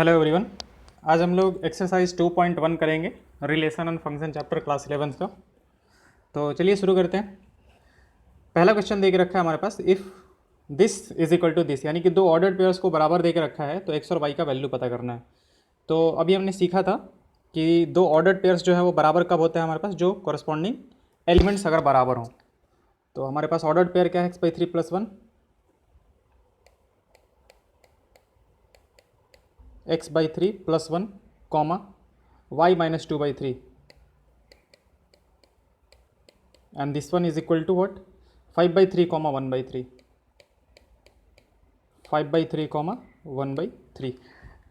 Hello everyone. आज हम लोग एक्सरसाइज 2.1 करेंगे, relation and function chapter class 11 का। तो चलिए शुरू करते हैं। पहला क्वेश्चन दे के रखा है हमारे पास, if this is equal to this, यानी कि दो ऑर्डर्ड पेयर्स को बराबर दे के रखा है तो एक्स और वाई का वैल्यू पता करना है। तो अभी हमने सीखा था कि दो ऑर्डर्ड पेयर्स जो है वो बराबर कब होते हैं हमारे पास, जो कॉरस्पॉन्डिंग एलिमेंट्स अगर बराबर हों। तो हमारे पास ऑर्डर्ड पेयर क्या है, x/3 + 1 x/3 + 1 comma y-2/3 and this one is equal to what, 5/3 comma 1/3 5/3 comma 1/3।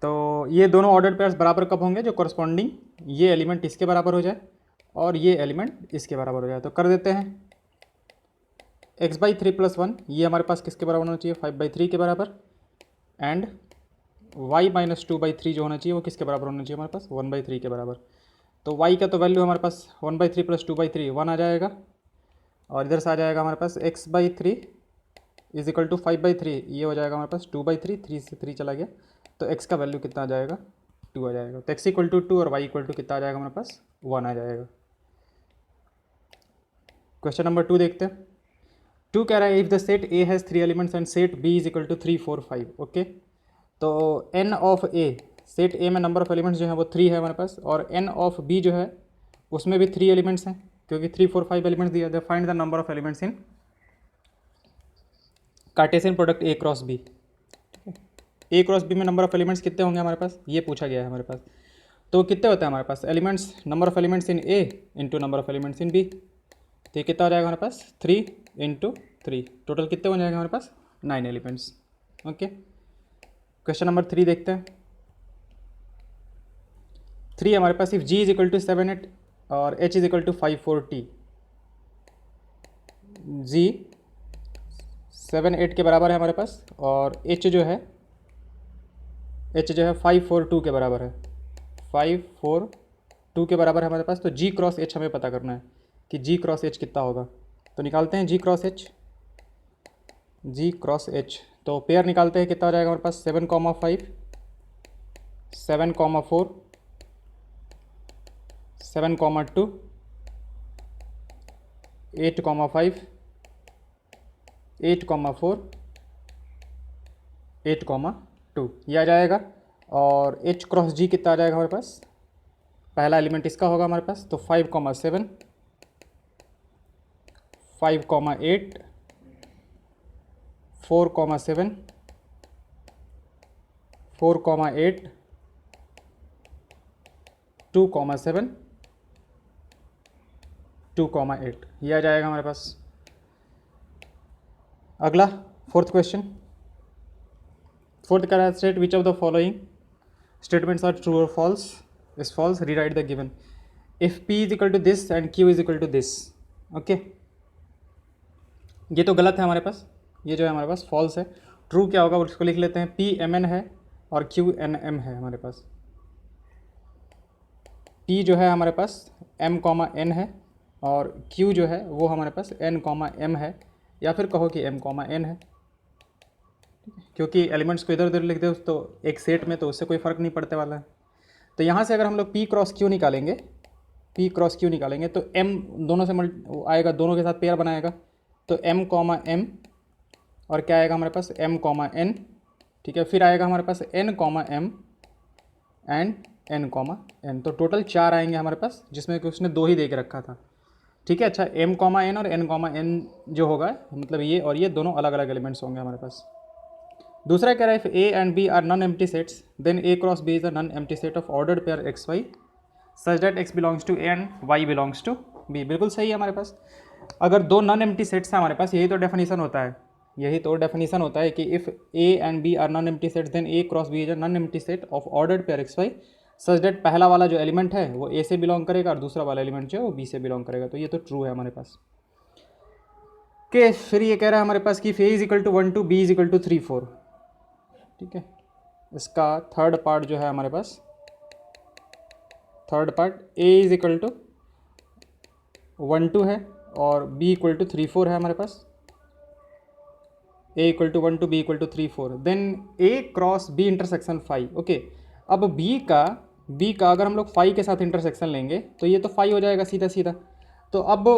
तो ये दोनों ऑर्डर्ड पेयर्स बराबर कब होंगे, जो कॉरस्पॉन्डिंग ये एलिमेंट इसके बराबर हो जाए और ये एलिमेंट इसके बराबर हो जाए। तो कर देते हैं, x/3 + 1 ये हमारे पास किसके बराबर होना चाहिए, 5/3 के बराबर, एंड y-2/3 जो होना चाहिए वो किसके बराबर होना चाहिए हमारे पास, 1/3 के बराबर। तो y का तो वैल्यू हमारे पास 1/3 + 2/3 1 आ जाएगा, और इधर से आ जाएगा हमारे पास x/3 इज इक्वल टू 5/3, ये हो जाएगा हमारे पास 2/3, 3 से 3 चला गया तो x का वैल्यू कितना आ जाएगा, 2 आ जाएगा। तो x इक्वल टू 2 और y इक्वल टू कितना आ जाएगा हमारे पास, 1 आ जाएगा। क्वेश्चन नंबर 2 देखते हैं। 2 कह रहा है, if the set A has 3 elements and set B is equal to 3 4 5। Okay, तो n of A, set A में नंबर ऑफ एलिमेंट्स जो है वो 3 है हमारे पास, और n ऑफ B जो है उसमें भी 3 एलिमेंट्स हैं, क्योंकि 3 4 5 एलिमेंट्स दिया है। Find the number of elements in Cartesian product A cross B। A cross B में नंबर ऑफ एलिमेंट्स कितने होंगे हमारे पास, ये पूछा गया है हमारे पास। तो कितने होते हैं हमारे पास elements, number of elements in A into number of elements in B। तो ये कितना हो जाएगा हमारे पास, 3 × 3, टोटल कितने हो जाएगा हमारे पास, 9 एलिमेंट्स। ओके, क्वेश्चन नंबर 3 देखते हैं। 3 हमारे पास, if G is equal to 7 8 और H is equal to 5 4 T, G 7 8 के बराबर है हमारे पास, और H जो है 5 4 2 के बराबर है, 5 4 2 के बराबर है हमारे पास। तो G क्रॉस H हमें पता करना है कि G क्रॉस H कितना होगा। तो निकालते हैं G cross H, G cross H। तो पेयर निकालते हैं, कितना हो जाएगा हमारे पास, 7, 5 7, 4 7, 2 8, 5 8, 4 8, 2 ये आ जाएगा। और H क्रॉस G कितना आ जाएगा हमारे पास, पहला एलिमेंट इसका होगा हमारे पास, तो 5, 7 5, 8 4, 7 4, 8 2, 7 2, 8 ये आ जाएगा हमारे पास। अगला फोर्थ क्वेश्चन, फोर्थ कह रहा है, state which of the following statements are true और false. Is false, rewrite the given. If P is equal to this and Q is equal to this. Okay, ये तो गलत है हमारे पास, ये जो है हमारे पास फॉल्स है। ट्रू क्या होगा उसको लिख लेते हैं, P M N है और Q N M है हमारे पास। P जो है हमारे पास M, N है, और Q जो है वो हमारे पास N, M है, या फिर कहो कि M, N है, क्योंकि एलिमेंट्स को इधर उधर लिख दो तो एक सेट में, तो उससे कोई फ़र्क नहीं पड़ने वाला है। तो यहाँ से अगर हम लोग P क्रॉस Q निकालेंगे, P क्रॉस Q निकालेंगे तो M दोनों से आएगा, दोनों के साथ पेयर बनाएगा, तो M, M और क्या आएगा हमारे पास, M, N। ठीक है, फिर आएगा हमारे पास N, M and N, N। तो टोटल 4 आएंगे हमारे पास, जिसमें कि उसने 2 ही दे के रखा था। ठीक है, अच्छा, M, N और N, N जो होगा, मतलब ये और ये दोनों अलग अलग एलिमेंट्स होंगे हमारे पास। दूसरा कह रहा है, if A and B are non empty sets then A cross B is a non empty set of ordered pair XY such that X belongs to A and Y belongs to B। बिल्कुल सही है हमारे पास। अगर दो non empty sets हैं हमारे पास, यही तो डेफिनेशन होता है, यही तो डेफिनेशन होता है कि if A and B are non empty sets then A cross B is a non empty set of ordered pair XY such that पहला वाला जो एलिमेंट है वो A से बिलोंग करेगा और दूसरा वाला एलिमेंट जो है वो B से बिलोंग करेगा। तो ये तो ट्रू है हमारे पास। के फिर ये कह रहा है हमारे पास कि A is equal to 1 2 B is equal to 3 4। ठीक है, इसका थर्ड पार्ट जो है हमारे पास, third part A is equal to 1 2 है और B इक्वल टू 3 4 है हमारे पास। A equal to 1 2 B equal to 3 4 then A cross B intersection 5। Okay, अब बी का अगर हम लोग फाई के साथ इंटरसेक्शन लेंगे तो ये तो फाई हो जाएगा सीधा सीधा। तो अब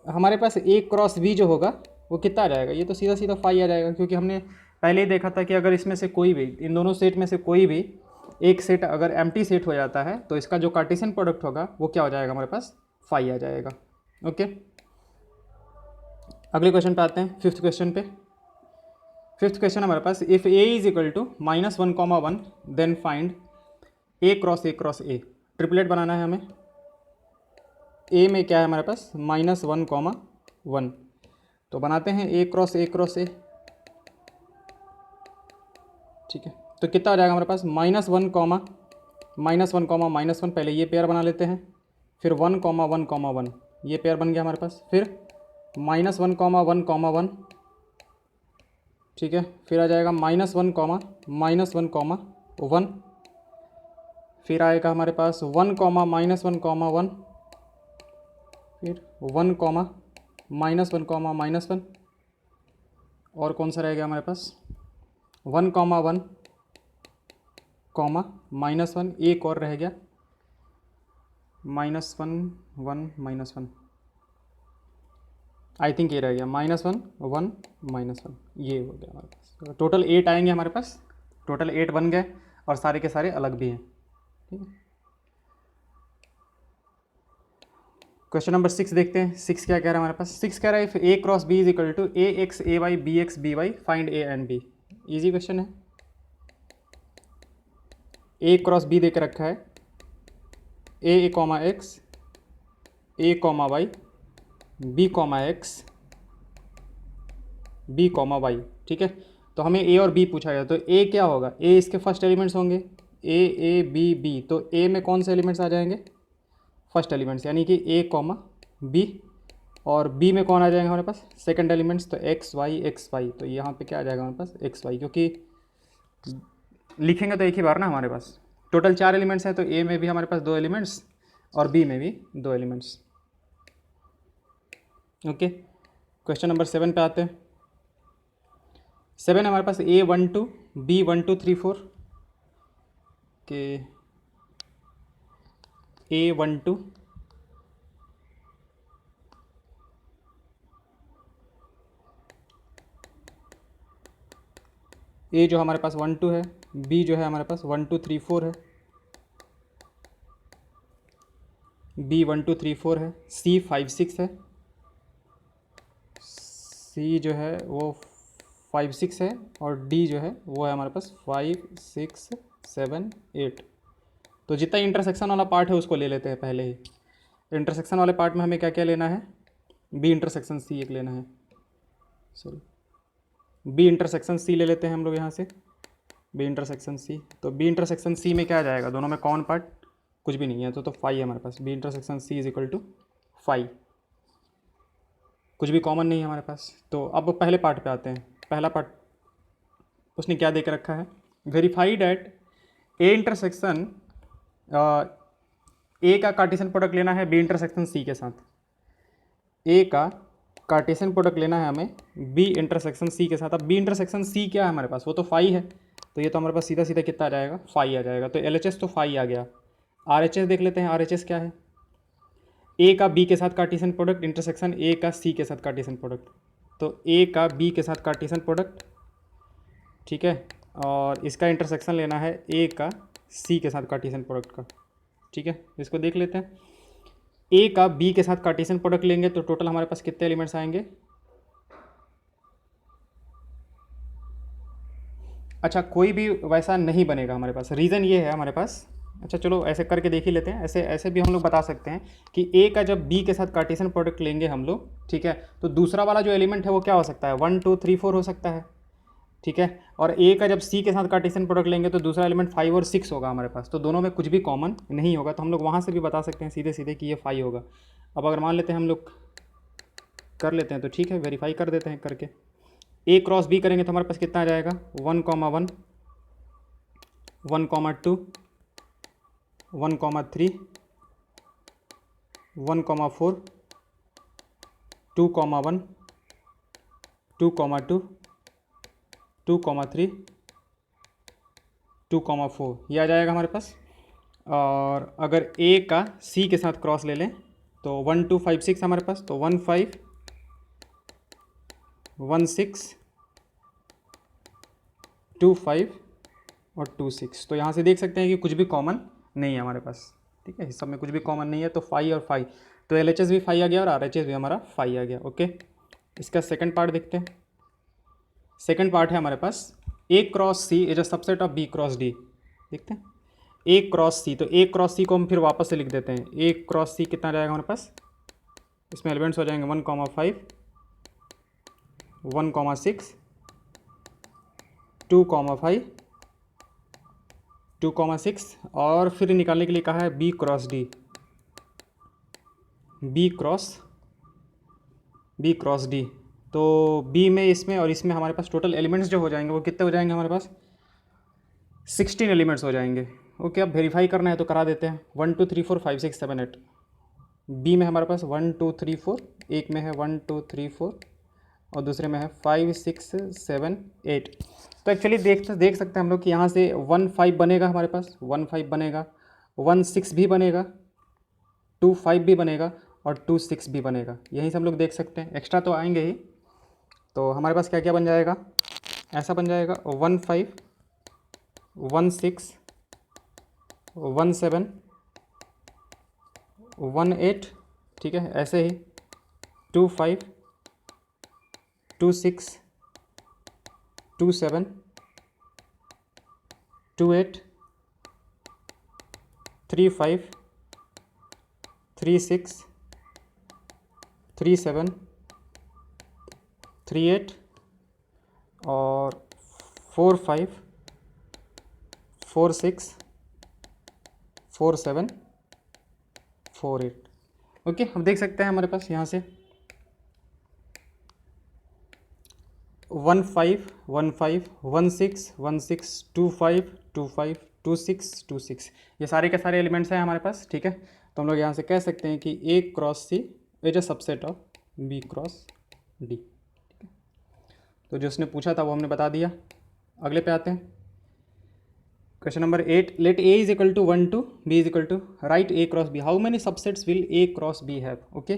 हमारे पास ए क्रॉस बी जो होगा वो कितना आ जाएगा, ये तो सीधा सीधा फाई आ जाएगा, क्योंकि हमने पहले ही देखा था कि अगर इसमें से कोई भी, इन दोनों सेट में से कोई भी एक सेट अगर एम्प्टी सेट हो जाता है तो इसका जो कार्टेशियन प्रोडक्ट होगा वो क्या हो जाएगा, हमारे पास फाई आ जाएगा। ओके, अगले क्वेश्चन पे आते हैं, फिफ्थ क्वेश्चन पे। फिफ्थ क्वेश्चन हमारे पास, if A is equal to -1, 1 then find A cross A. Triplet बनाना है हमें। ए में क्या है हमारे पास, -1, 1, तो बनाते हैं ए क्रॉस ए। ठीक है, तो कितना आ जाएगा हमारे पास, -1, -1, पहले ये पेयर बना लेते हैं, फिर 1, 1, 1, ये पेयर बन गया हमारे पास, फिर -1, 1, 1, ठीक है, फिर आ जाएगा -1, -1, 1, फिर आएगा हमारे पास 1, -1, 1, फिर 1, -1, -1, और कौन सा रह गया हमारे पास, 1, 1, -1, एक और रह गया, -1, 1, आई थिंक ये रह गया, -1, 1, -1, ये हो गया हमारे पास। टोटल 8 आएंगे हमारे पास, टोटल 8 बन गए और सारे के सारे अलग भी हैं। ठीक है, क्वेश्चन नंबर 6 देखते हैं। 6 क्या कह रहा है हमारे पास, 6 कह रहा है if A cross B is equal to A X A Y B X B Y find A and B. Easy question है। ए क्रॉस बी दे के रखा है, A comma X, A comma Y, B comma X, B comma Y. ठीक है, तो हमें ए और बी पूछा गया, तो ए क्या होगा, ए इसके फर्स्ट एलिमेंट्स होंगे, ए बी बी, तो ए में कौन से एलिमेंट्स आ जाएंगे, फर्स्ट एलिमेंट्स, यानी कि ए कॉमा बी, और बी में कौन आ जाएंगे हमारे पास, सेकंड एलिमेंट्स, तो एक्स वाई, तो यहाँ पे क्या आ जाएगा हमारे पास, एक्स वाई, क्योंकि लिखेंगे तो एक ही बार ना हमारे पास। टोटल 4 एलिमेंट्स हैं, तो ए में भी हमारे पास 2 एलिमेंट्स और बी में भी 2 एलिमेंट्स। ओके, क्वेश्चन नंबर 7 पे आते हैं। 7 हमारे पास A12 B12 3 4 के A12 ए जो हमारे पास 1 2 है, बी जो है हमारे पास 1 2 3 4 है, बी 1 2 3 4 है, सी 5 6 है, सी जो है वो 5 6 है, और डी जो है वो है हमारे पास 5 6 7 8। तो जितना इंटरसेक्शन वाला पार्ट है उसको ले लेते हैं पहले ही। इंटरसेक्शन वाले पार्ट में हमें क्या क्या लेना है, बी इंटरसेक्शन सी एक लेना है, सॉरी बी इंटरसेक्शन सी ले लेते हैं हम लोग यहाँ से, बी इंटरसेक्शन सी। तो बी इंटरसेक्शन सी में क्या आ जाएगा, दोनों में कॉमन पार्ट कुछ भी नहीं है, तो फाई है हमारे पास, B intersection C is equal to phi, कुछ भी कॉमन नहीं है हमारे पास। तो अब पहले पार्ट पे आते हैं। पहला पार्ट उसने क्या दे के रखा है, वेरीफाई डैट ए इंटरसेक्शन, ए का कार्टेशियन प्रोडक्ट लेना है बी इंटरसेक्शन सी के साथ, ए का कार्टेशियन प्रोडक्ट लेना है हमें बी इंटरसेक्शन सी के साथ। अब बी इंटरसेक्शन सी क्या है हमारे पास, वो तो फाई है, तो ये तो हमारे पास सीधा सीधा कितना आ जाएगा, फाई आ जाएगा। तो एलएचएस तो फाई आ गया। आरएचएस देख लेते हैं, आरएचएस क्या है, ए का बी के साथ कार्टेशियन प्रोडक्ट इंटरसेक्शन ए का सी के साथ कार्टेशियन प्रोडक्ट, तो ए का बी के साथ कार्टेशियन प्रोडक्ट, ठीक है, और इसका इंटरसेक्शन लेना है ए का सी के साथ कार्टेशियन प्रोडक्ट का। ठीक है, इसको देख लेते हैं। ए का बी के साथ कार्टेशियन प्रोडक्ट लेंगे तो टोटल हमारे पास कितने एलिमेंट्स आएंगे, अच्छा कोई भी वैसा नहीं बनेगा हमारे पास, रीज़न ये है हमारे पास, अच्छा चलो ऐसे करके देख ही लेते हैं, ऐसे ऐसे भी हम लोग बता सकते हैं कि ए का जब बी के साथ कार्टेशियन प्रोडक्ट लेंगे हम लोग, ठीक है, तो दूसरा वाला जो एलिमेंट है वो क्या हो सकता है, 1 2 3 4 हो सकता है, ठीक है, और ए का जब सी के साथ कार्टेशियन प्रोडक्ट लेंगे तो दूसरा एलिमेंट 5 और 6 होगा हमारे पास, तो दोनों में कुछ भी कॉमन नहीं होगा, तो हम लोग वहाँ से भी बता सकते हैं सीधे सीधे कि ये 5 होगा। अब अगर मान लेते हैं हम लोग कर लेते हैं तो ठीक है, वेरीफाई कर देते हैं करके। ए क्रॉस बी करेंगे तो हमारे पास कितना आ जाएगा, 1, 1, 1, 2, 1, 3, 1, 4, 2, 1, 2, 2, 2, 3, 2,4 ये आ जाएगा हमारे पास। और अगर ए का सी के साथ क्रॉस ले लें तो 1 2 5 6 हमारे पास, तो 1 5 1 6 2 5 और 2 6। तो यहाँ से देख सकते हैं कि कुछ भी कॉमन नहीं है हमारे पास, ठीक है, इस सब में कुछ भी कॉमन नहीं है। तो 5 और 5, तो LHS भी 5 आ गया और RHS भी हमारा 5 आ गया। ओके, इसका सेकंड पार्ट देखते हैं। सेकंड पार्ट है हमारे पास A cross C is a subset of B cross D। देखते हैं A क्रॉस C, तो A क्रॉस C को हम फिर वापस से लिख देते हैं। A क्रॉस C कितना जाएगा हमारे पास, इसमें एलिमेंट्स हो जाएंगे 1,5 1,6 2,5 2,6 और फिर निकालने के लिए कहा है B cross D, B cross D। तो B में, इसमें और इसमें हमारे पास टोटल एलिमेंट्स जो हो जाएंगे वो कितने हो जाएंगे हमारे पास, 16 एलिमेंट्स हो जाएंगे। ओके, अब वेरीफाई करना है तो करा देते हैं। 1 2 3 4 5 6 7 8। बी में हमारे पास 1 2 3 4, एक में है 1 2 3 4 और दूसरे में है 5 6 7 8। तो एक्चुअली देख सकते हैं हम लोग कि यहाँ से 1 5 बनेगा हमारे पास, 1 5 बनेगा, 1 6 भी बनेगा, 2 5 भी बनेगा और 2 6 भी बनेगा। यहीं से हम लोग देख सकते हैं, एक्स्ट्रा तो आएंगे ही। तो हमारे पास क्या क्या बन जाएगा, ऐसा बन जाएगा 1 5 1 6 1 7 1 8, ठीक है, ऐसे ही 2 5 2 6 2 7 2 8 3 5 3 6 3 7 3 8 और 4 5 4 6 4 7 4 8। ओके, हम देख सकते हैं हमारे पास यहाँ से 1 5 1 5 1 6 1 6 2 5 2 5 2 6 2 6, ये सारे के सारे एलिमेंट्स हैं हमारे पास, ठीक है। तो हम लोग यहाँ से कह सकते हैं कि A cross C is a subset of B cross D, ठीक है। तो जो उसने पूछा था वो हमने बता दिया। अगले पे आते हैं, question number 8। Let A is equal to 1 2 B is equal to right A cross B, how many subsets will A cross B have. Okay,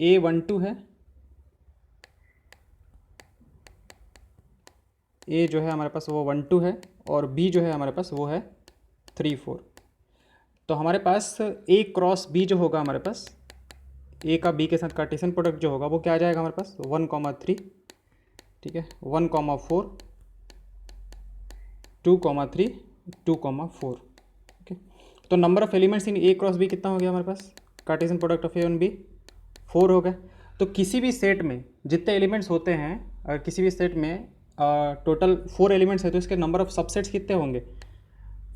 A 1 2 है, A जो है हमारे पास वो 1 2 है और B जो है हमारे पास वो है 3 4। तो हमारे पास A क्रॉस B जो होगा हमारे पास, A का B के साथ कार्टेशियन प्रोडक्ट जो होगा वो क्या आ जाएगा हमारे पास 1,3, ठीक है, 1,4 2,3 2,4। ओके, तो number of elements in A cross B कितना हो गया हमारे पास, कार्टेशियन प्रोडक्ट ऑफ A और B 4 हो गया। तो किसी भी सेट में जितने एलिमेंट्स होते हैं, अगर किसी भी सेट में टोटल 4 एलिमेंट्स है तो इसके नंबर ऑफ सबसेट्स कितने होंगे।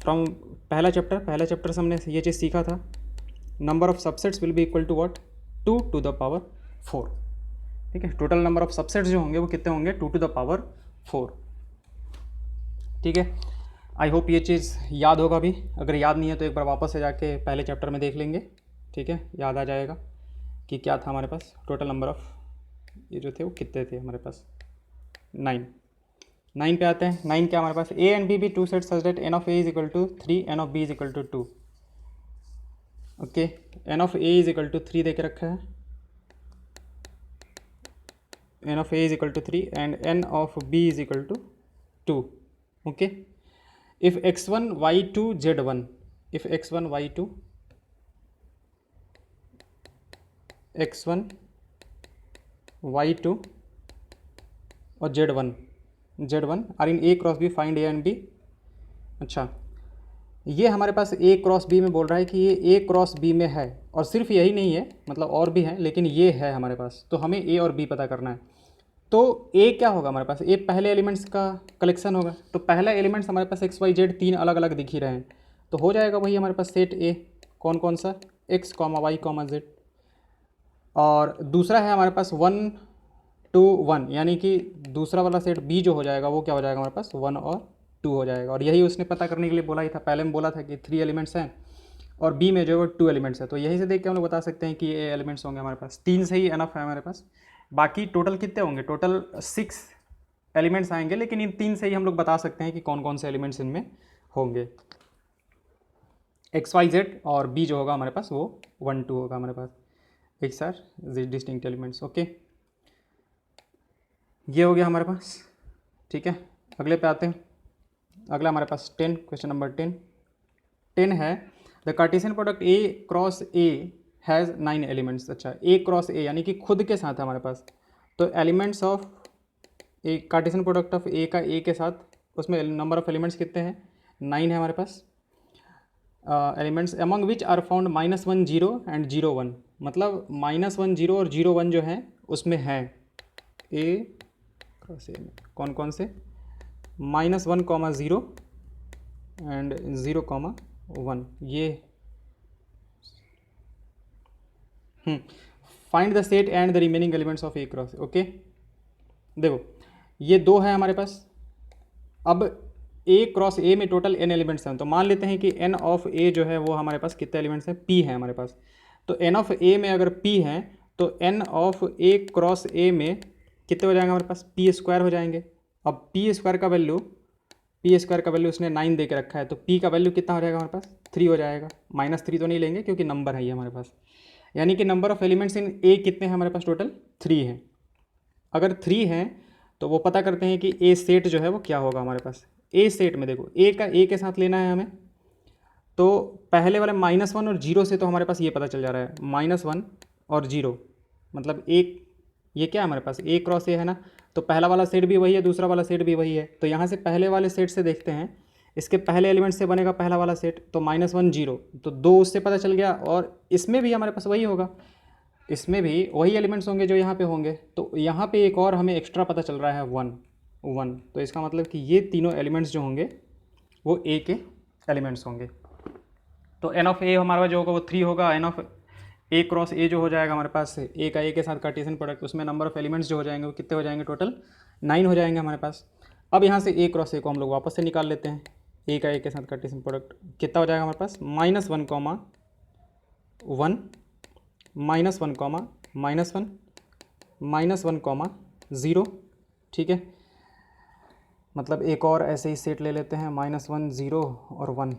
फ्रॉम पहला चैप्टर से हमने ये चीज़ सीखा था, number of subsets will be equal to what, 2 to the power 4, ठीक है। टोटल नंबर ऑफ सबसेट्स जो होंगे वो कितने होंगे, 2 to the power 4, ठीक है। आई होप ये चीज़ याद होगा भी, अगर याद नहीं है तो एक बार वापस से जाके पहले चैप्टर में देख लेंगे, ठीक है, याद आ जाएगा कि क्या था हमारे पास। टोटल नंबर ऑफ ये जो थे वो कितने थे हमारे पास, 9 पे आते हैं। 9 क्या हमारे पास, A एंड B भी two set such that n of A is equal to 3 n of B is equal to 2। Okay, n of A is equal to 3 दे के रखा है, n of A is equal to 3 and n of B is equal to 2। Okay, if x1 y2 z1, if x1 y2 x1 y2 और z1 are in A cross B, find A and B। अच्छा, ये हमारे पास A cross B में बोल रहा है कि ये A क्रॉस B में है, और सिर्फ यही नहीं है, मतलब और भी हैं, लेकिन ये है हमारे पास, तो हमें A और B पता करना है। तो A क्या होगा हमारे पास, A पहले एलिमेंट्स का कलेक्शन होगा। तो पहला एलिमेंट्स हमारे पास x y z 3 अलग अलग दिख ही रहे हैं, तो हो जाएगा वही हमारे पास सेट A, कौन कौन सा, x, y, z। और दूसरा है हमारे पास 1 2 1, यानी कि दूसरा वाला सेट B जो हो जाएगा वो क्या हो जाएगा हमारे पास 1 और 2 हो जाएगा। और यही उसने पता करने के लिए बोला ही था, पहले में बोला था कि 3 एलिमेंट्स हैं और B में जो है 2 एलिमेंट्स है। तो यही से देख के हम लोग बता सकते हैं कि ये एलिमेंट्स होंगे हमारे पास, 3 से ही एनफ है हमारे पास। बाकी टोटल कितने होंगे, टोटल 6 एलिमेंट्स आएंगे, लेकिन इन 3 से ही हम लोग बता सकते हैं कि कौन कौन से एलिमेंट्स इनमें होंगे। एक्स वाई जेड और बी जो होगा हमारे पास वो 1 2 होगा हमारे पास। X are distinct elements. Okay, ये हो गया हमारे पास। ठीक है, अगले पे आते हैं। अगला हमारे पास 10, क्वेश्चन नंबर 10 है the Cartesian product A cross A has 9 elements. अच्छा, ए क्रॉस ए यानी कि खुद के साथ है हमारे पास, तो elements of A, Cartesian product of A का ए के साथ, उसमें नंबर ऑफ एलिमेंट्स कितने हैं? 9 है हमारे पास। Elements among which are found -1 0 and 0 1, मतलब -1 0 और 0 1 जो है उसमें है ए क्रॉस ए में कौन कौन से? -1, -0 एंड 0, 1। ये find the set and the remaining elements of A cross. Okay, देखो ये दो है हमारे पास। अब ए क्रॉस ए में टोटल n एलिमेंट्स हैं, तो मान लेते हैं कि n ऑफ ए जो है वो हमारे पास कितने एलिमेंट्स हैं? p है हमारे पास। तो n ऑफ ए में अगर p है तो n ऑफ ए क्रॉस ए में कितने हो जाएंगे हमारे पास? p स्क्वायर हो जाएंगे। अब p स्क्वायर का वैल्यू उसने 9 दे के रखा है, तो p का वैल्यू कितना हो जाएगा हमारे पास? 3 हो जाएगा। -3 तो नहीं लेंगे क्योंकि नंबर है ये हमारे पास, यानी कि नंबर ऑफ एलिमेंट्स इन ए कितने हैं हमारे पास? टोटल 3 हैं। अगर 3 हैं तो वो पता करते हैं कि ए सेट जो है वो क्या होगा हमारे पास। ए सेट में देखो ए का ए के साथ लेना है हमें, तो पहले वाले -1 और 0 से तो हमारे पास ये पता चल जा रहा है -1 और 0, मतलब एक ये क्या है हमारे पास? ए क्रॉस ए है ना, तो पहला वाला सेट भी वही है, दूसरा वाला सेट भी वही है। तो यहाँ से पहले वाले सेट से देखते हैं, इसके पहले एलिमेंट से बनेगा पहला वाला सेट, तो -1 0, तो 2 उससे पता चल गया, और इसमें भी हमारे पास वही होगा, इसमें भी वही एलिमेंट्स होंगे जो यहाँ पे होंगे। तो यहाँ पे एक और हमें एक्स्ट्रा पता चल रहा है 1 1, तो इसका मतलब कि ये तीनों एलिमेंट्स जो होंगे वो ए के एलिमेंट्स होंगे। तो एन ऑफ ए हमारा जो होगा वो 3 होगा। N of A cross A जो हो जाएगा हमारे पास ए का ए के साथ कार्टेशियन प्रोडक्ट, उसमें नंबर ऑफ एलिमेंट्स जो हो जाएंगे वो कितने हो जाएंगे? टोटल 9 हो जाएंगे हमारे पास। अब यहाँ से ए क्रॉस ए को हम लोग वापस से निकाल लेते हैं। ए का ए के साथ कार्टेशियन प्रोडक्ट कितना हो जाएगा हमारे पास? -1, -1, -1, -1, -1, 0। ठीक है, मतलब एक और ऐसे ही सेट ले लेते हैं, -1 0 और 1,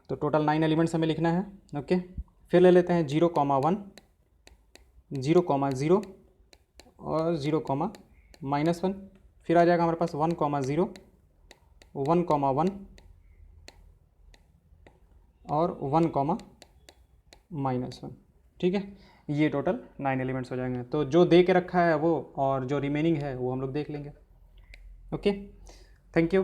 तो टोटल 9 एलिमेंट्स हमें लिखना है। ओके, फिर ले लेते हैं 0, 1, 0, 0 और 0, -1, फिर आ जाएगा हमारे पास 1, 0, 1, 1 और 1, -1। ठीक है, ये टोटल 9 एलिमेंट्स हो जाएंगे। तो जो दे के रखा है वो, और जो रिमेनिंग है वो हम लोग देख लेंगे। Okay, thank you.